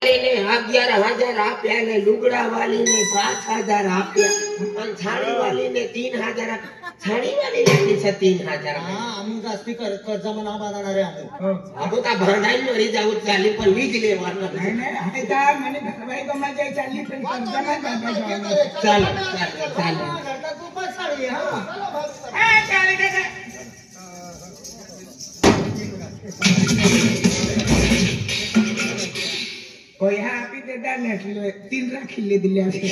ને 11,000 આપ્યા ને લુગડા વાલીને 5,000 આપ્યા અને છાડી વાલીને 3,000 છાડી વાલી લાગી છે 3,000 હા અમુ જાસ્તી કર્જામાં ના બાંધના રે અમુ તા ભરડાઈ મરી જાવ ચાલી પણ વીજ લેવાનો નહીં હવે તા મને ઘરવાળી તો માં જાય ચાલી પણ કર્જામાં બાંધવા ચાલો ચાલો ઘરકા તું પછાડી હા હા ચાલે કે कोई यहाँ आपी देता नहीं 3 राखी ले दिल्या છે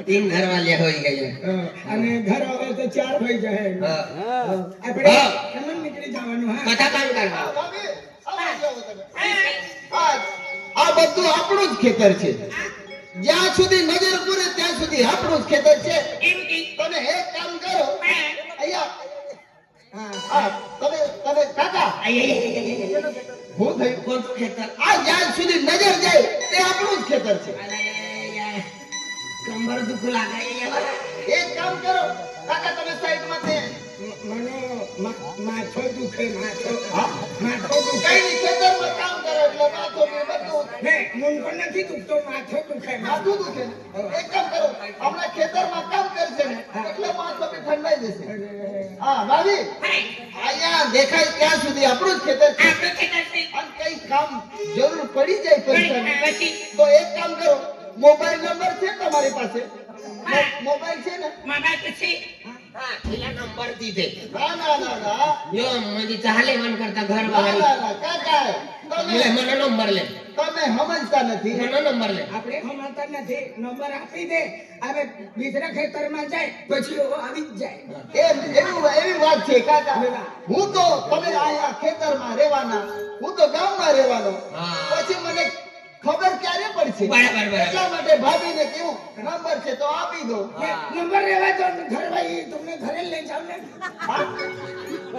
3 घर वाले होई ગયા અને ઘર હવે તો 4 થઈ જાય આપણે કેમન નીકળી જવાનું હા બધા કામ કરવા આ બધું આપણું જ ખેતર છે જ્યાં સુધી નજર પૂરે ત્યાં સુધી આપણું જ ખેતર છે તમે એક કામ કરો અહીંયા હા તમે કાકા હું થઈ કોણ ખેતર આ જ્યાં સુધી નજર જાય તે આપણું જ ખેતર છે કમર દુખ લાગે એક કામ કરો કાકા તમે સાઈડમાં તે મને માથો દુખે માથો દુખે કઈ ની ખેતરમાં કામ કરો એટલે માથો ને બધું ને મુન પણ નથી દુખતો માથો દુખે માથું દુખે ને એક કામ કરો હમણાં ખેતરમાં કામ કરશે ને એટલે માથો બી ઠંડાઈ જશે હા ભાભી અહીંયા દેખાય ત્યાં સુધી આપણું જ ખેતર છે અને કઈ કામ જરૂર પડી જાય પૈસાની તો એક કામ કરો મોબાઈલ નંબર છે તમારી પાસે મોબાઈલ છે ને હા પેલા નંબર દીધે ના યો મને ચાલે મન કરતા ઘર ના વાળા કાકા લે મને નંબર લે તમે સમજતા નથી મને નંબર લે આપણે હમાતા નથી નંબર આપી દે હવે બીજા ખેતરમાં જાય પછી આવી જ જાય એવી વાત છે કાકા હું તો તમે અહીંયા ખેતરમાં રહેવાના હું તો ગામમાં રહેવાનો પછી મને ખબર ક્યારે પડશે બરાબર એટલા માટે ભાભીને કેવું નંબર છે તો આપી દો નંબર લેવા તો ઘરવાળી તમને ઘરે લઈ જાવ ને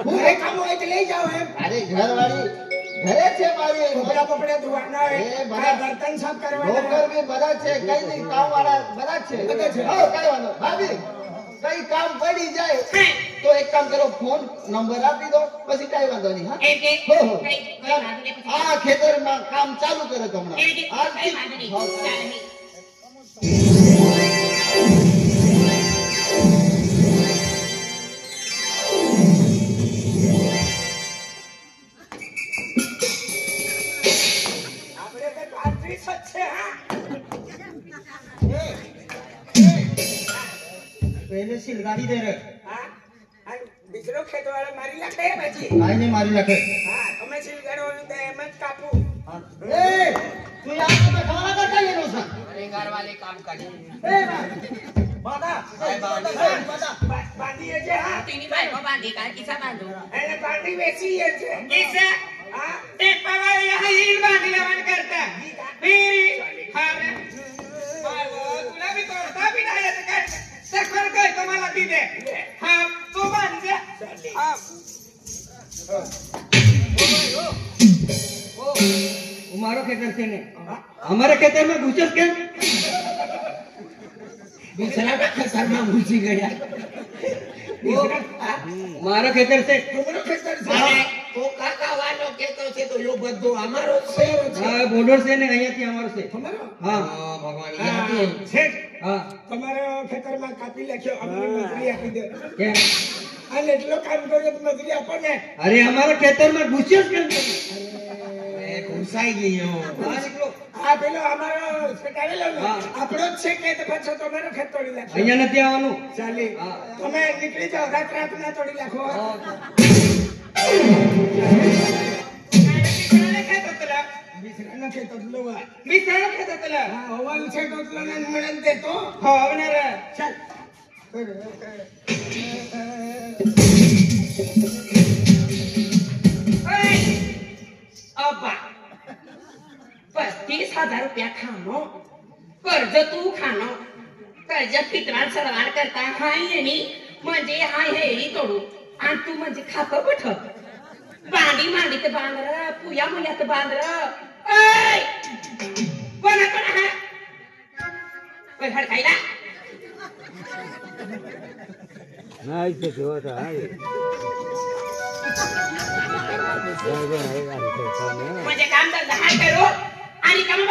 ઘરે કામ હોય તો લઈ જાવ એમ અરે ઘરવાળી ઘરે છે મારી કપડા બપડા ધોવાના હોય બધા બર્તન સાફ કરવાના નોકર બી બધા છે કઈ નહીં કામ વાળા બધા છે હા કઈ વાંધો ભાભી કઈ કામ પડી જાય તો એક કામ કરો ફોન નંબર આપી દો પછી કઈ વાંધો નહીં હા આ ખેતરમાં કામ ચાલુ કરે તો હમણાં पहले सिलगाड़ी दे रहे હા બીજો ખેતવાળો મારી નાખે પછી भाई ने मारी रखे હા તમે સિલગાડો તો એમ જ કાપું ए तू यहाँ पे खाना करता है रोसा અરે ઘર વાલે કામ કરે ए बादा બાંધીએ છે હા તેની ભાઈ કો બાંધી કા કિસા બાંધો એને બાંધી વેચીએ છે કિસા હા તે પવાય યહા હીર બાંધી લવન કરતા મેરી હા तुला भी करता भी नाही येत काय सखर काय तुम्हाला दिले हा तो बांध हा हमारा खेतर से ने हमारे खेतर में घुसस के बिचरा का खेतर में घुसी गया हमारा खेतर से તમારો ખેતર છે अरे तो काका वालो केतो છે તો યો બધો અમારો છે हां बॉर्डर से ने અહીંયા થી અમારો से તમારો हां ભગવાન હા, યાદ છે हां તમારો ખેતરમાં કાપી નાખ્યો અમને મજૂરી આપી દે क्या અને એટલો કામ કર્યો તો મજૂરી આપો ને अरे हमारे खेतर में घुसस के એ ઘુસાઈ ગયો हां निकलो આ પેલો અમારો છટાવેલો ને હા. આપણો જ છે કે તો પછી તમારો ખેત તોડી નાખો અહીંયા નથી આવવાનું ચાલે હા. તમે નીકળી જાઓ રાત ના તોડી નાખો बिसराना खेत तोडलो मित्राला खेत तुला हा ओवाल छे तोडलो ना म्हणून देतो हो होणार चल अब्बा 35,000 रुपया खानो कर्ज तू खानो कर्ज पित्रान सरवार करता हाय येणी म्हणजे हाय हेरी तोडू आणि तू म्हणजे खातो बठ बांडी मांडी ते बांधर पुया मुयात बांधर ऐ कोण हा कोण हडकायला नाही ते होता आहे म्हणजे काम धंदा हाय करू आणि काम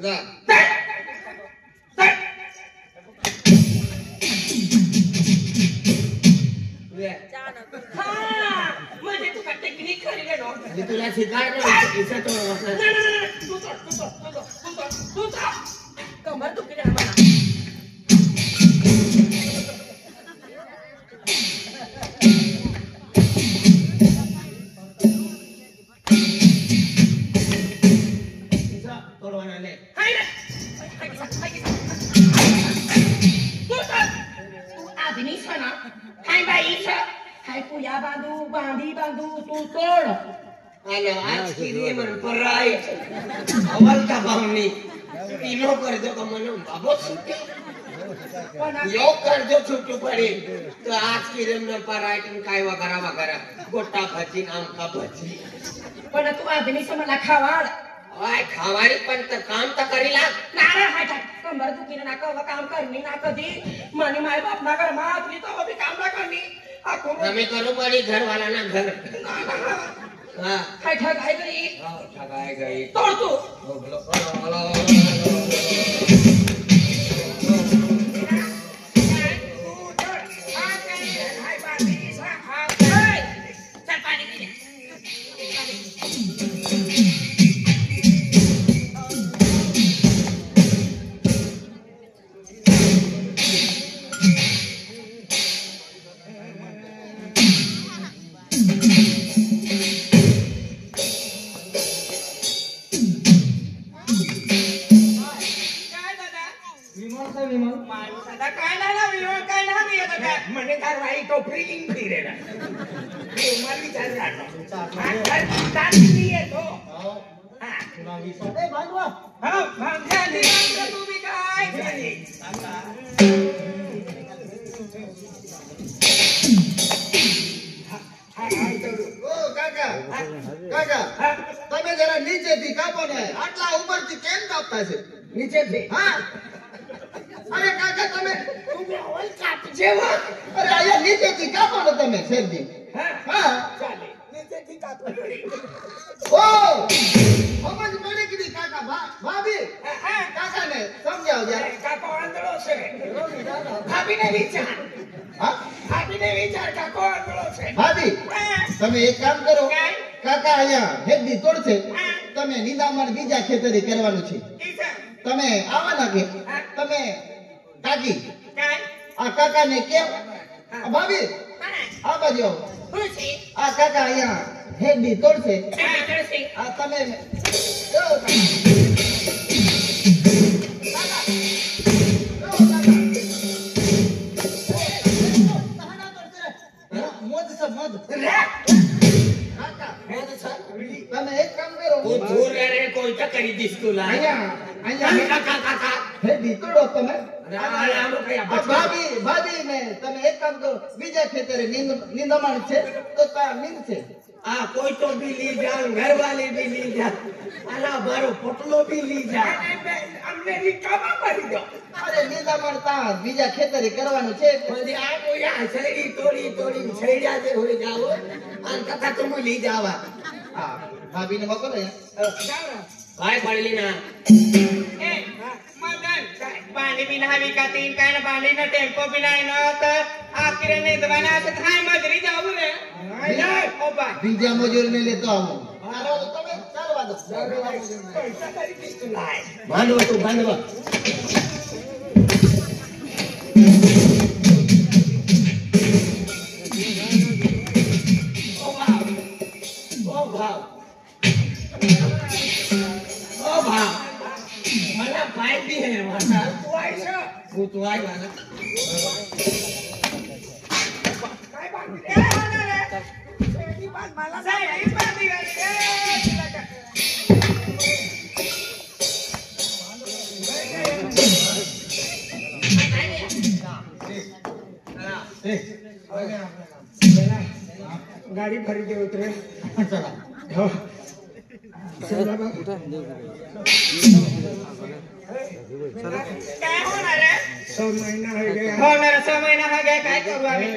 जा. हा, म्हणजे तुका टेक्निक खरी रे नो. मी तुला शिकायचं इथं तो नाही, नाही, नाही, तू चढ. कमर दुखी रे मला. हाय रे. तू चढ. तू आदमी छ ना. हाय बाई छ. हाय पुया बांधी बांधू तू तोड. आलो आज किरी म्हणून पराय अवल का भावनी तीनो करजो का म्हणून बाबो सुट्टी यो करजो छुट्टू पडे तो आज किरी म्हणून पराय तुम काय वगैरा गोटा भाजी आमका भाजी पण तू आदमी छ मला खावाड. ओय खावारी पण तर काम तर करी लाग. नारा हाटा कंबर दुखी ना कव काम करनी ना कधी मनी माय बाप ना घर मातली तो भी काम ना करनी. हमें करो बड़ी घर वाला ना घर. हाँ काय ठगाय गई. ठगाय गई तोड़ तू. चल पानी पी ले. म्हणे कारवाई तो फ्रीलिंग फिरेला. मला विचार येतो. तुम्ही काय ओ काका काका તમે જરા નીચેથી કાપો ને આટલા ઉપરથી કેમ કાપતા છે નીચેથી. હા અરે કાકા તમે तुम्ही होल कापजे व. અરે આયા નીચેથી કાપો ને તમે શેરજી. હા હા ચાલે નીચેથી કાપો પડે. ઓ સમજ પડી કે કાકા ભાભી હા કાકાને સમજાવો જરા. કાકો આંધળો છે. ભાભીને વિચાર. હા ભાભીને વિચાર કાકો આંધળો છે. ભાભી હા. તમે એક કામ કરો કાંઈ? કાકા અહીંયા હેડી તોડશે હા. તમે નિંદામણ બીજા ખેતરે કરવાનું છે. ઈ છે. તમે આવવાના કે હા. તમે કાકી કાંઈ? આ કાકાને કેમ આ ભાભી હા. આ બાજુ આવો. શું છે? આ કાકા અહીંયા હેડી તોડશે હા, કરશે. આ તમે જો કાકા. તમે એક કામ કરો दूर रे कोणतं करी दिस तुला. અહીંયા काका હેડી તોડો તમે भाभी ભાભી ભાભી ને તમે એક કામ કરો બીજા ખેતરે નિંદમણ છે તો ત્યાં નીંદ છે. हाँ कोई तो भी ली जा घर वाले भी ली जा अला बारो पोटलो भी ली जा हमने रिकामा कर दो. અરે નિંદામણ ત્યાં બીજા ખેતરે કરવાનું છે. म्हणजे आ कोया छेड़ी तोड़ी छेड़िया दे हो जाओ अन कथा तुम ली जावा. હા ભાભીને મોકલો અહીંયા. काय पडली ना ए मदन पाणी बी नाही का तीन काय ना पाणी ना टेम्पो बी नाही ना तर आखिर ने दवाना असं काय मजरी जाऊ रे. नाही ओ बा બીજા મજૂરને લેતો આવું. ચાલો તો તમે ચાલવા દો. पैसा तरी दिसतो नाही. ભાંડવો તું ભાંડવા. ओ भाव मला पाय बी आहे माझा હું તો આવ્યા ને काय बांधली मला बांधली गाडी भरी दे उतरे. ચલા हो. चला बाबा. काय होणार आहे? 6 महीना हो गया होणार 6 महिना हा गया काय करू आम्ही?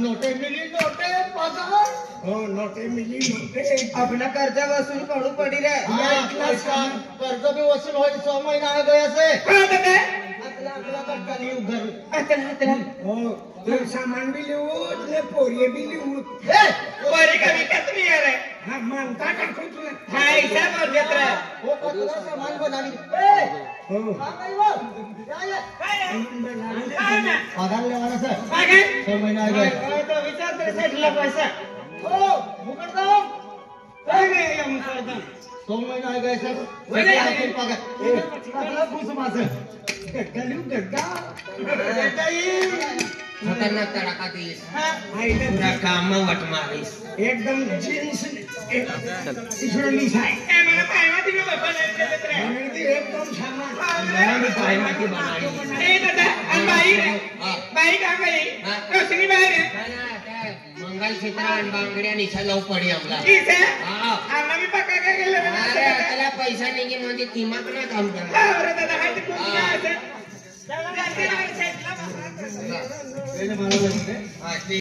नोटे मिली नोटे पगार हो नोटे मिली नोटे अपना कर्ज वसूल करू पडी रे कर्ज भी वसूल हो 6 महीना हो गया से हा तर काय? अगला का कलयुग घर आता हो तो सामान भी लिहूत ने पोरी भी लिहूत बरी कमी कसं नाही यार हा मानता टाकू तुला हा हिसाब और देत रे वो कचरा सामान बनानी हो हाँ भाई वो क्या ये काय ना पगार लेवाना सर मागे 6 महीना हो गए काय तो विचार तर सेटला पैसा हो मुकरदम काय नाही या मुसळदम 6 महीना हो गए सर बोले आपके पगार खुश मासे गड्डा गड्डा खतरनाक तडाखा दिलीस आईला तुला काम वट मारीस एकदम जीन्स इसरोलीस आहे काय मला पायमा दिली बाबा नाही देत रे आणि ती एकदम छान मी पायमा ती बनाडी ए दादा आणि बाई रे बाई का गई रोशनी बाई रे मंगल चित्र आणि बांगड्या निशा लव पडी आमला इथे हा आम्हाला मी पक्का काय गेलं अरे त्याला पैसा नाही म्हणजे दिमाग ना काम करणार रे दादा हाय ते कोण काय असेल पहले मालूम है हा, ते